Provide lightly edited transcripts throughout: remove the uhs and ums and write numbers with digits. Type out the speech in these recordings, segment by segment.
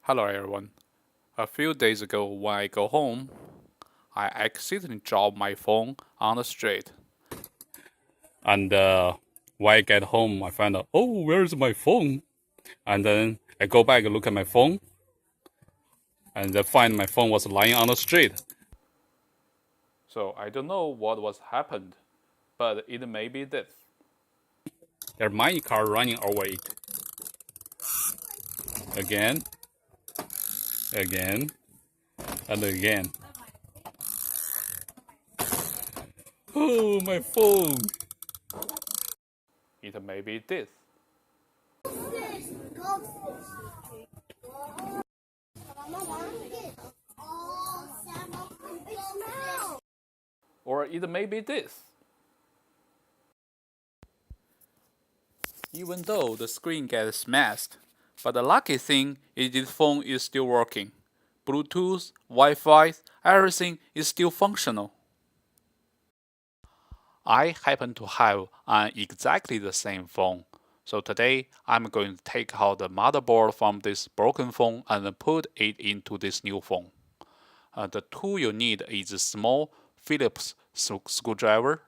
Hello everyone. A few days ago when I go home, I accidentally dropped my phone on the street. And when I get home, I find out, oh, where's my phone? And then I go back and look at my phone, and I find my phone was lying on the street. So I don't know what was happened, but it may be this. There's my car running over it. Again, again, and again. Oh, my phone! It may be this. Or it may be this. Even though the screen gets smashed, but the lucky thing is this phone is still working. Bluetooth, Wi-Fi, everything is still functional. I happen to have exactly the same phone. So today I'm going to take out the motherboard from this broken phone and put it into this new phone. The tool you need is a small Phillips screwdriver,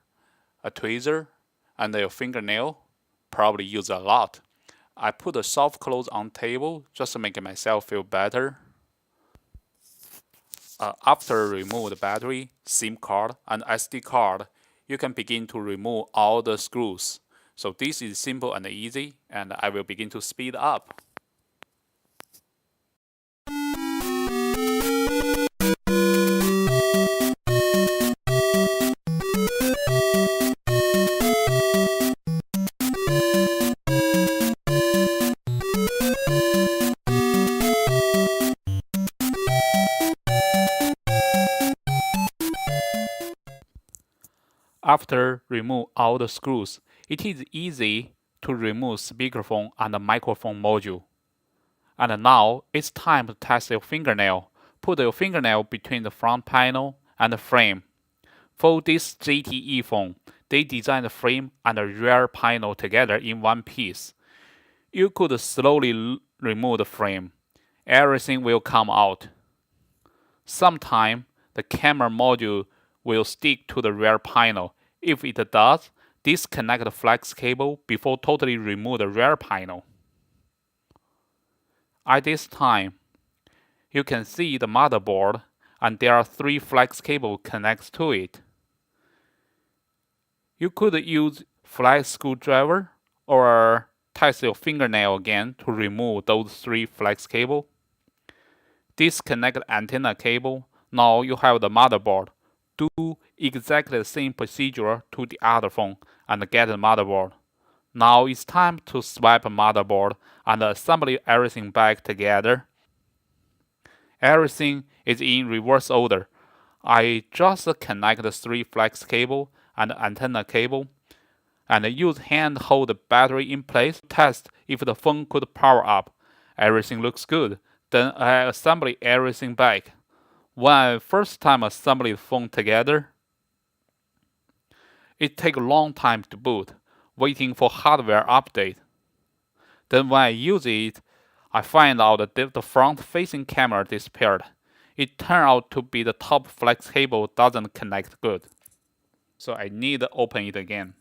a tweezer, and a fingernail. Probably use a lot. I put the soft clothes on table just to make myself feel better. After remove the battery, SIM card, and SD card, you can begin to remove all the screws. So this is simple and easy, and I will begin to speed up. After remove all the screws, it is easy to remove speakerphone and the microphone module. And now it's time to test your fingernail. Put your fingernail between the front panel and the frame. For this ZTE phone, they designed the frame and the rear panel together in one piece. You could slowly remove the frame. Everything will come out. Sometime the camera module will stick to the rear panel. If it does, disconnect the flex cable before totally remove the rear panel. At this time, you can see the motherboard, and there are 3 flex cables connected to it. You could use flat screwdriver or test your fingernail again to remove those 3 flex cables. Disconnect the antenna cable. Now you have the motherboard. Do exactly the same procedure to the other phone and get the motherboard. Now it's time to swap a motherboard and assemble everything back together. Everything is in reverse order. I just connect the 3 flex cable and antenna cable and use hand hold the battery in place to test if the phone could power up. Everything looks good. Then I assemble everything back. When I first time assembling the phone together, it takes a long time to boot, waiting for hardware update. Then when I use it, I find out that the front-facing camera disappeared. It turned out to be the top flex cable doesn't connect good. So I need to open it again.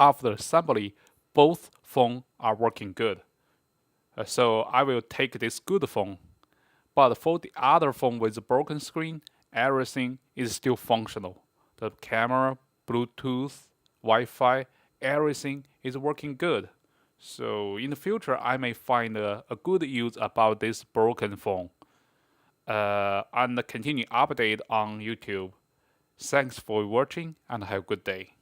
after assembly, both phones are working good. So I will take this good phone. But for the other phone with a broken screen, everything is still functional. The camera, Bluetooth, Wi-Fi, everything is working good. So in the future, I may find a good use about this broken phone. And continue update on YouTube. Thanks for watching and have a good day.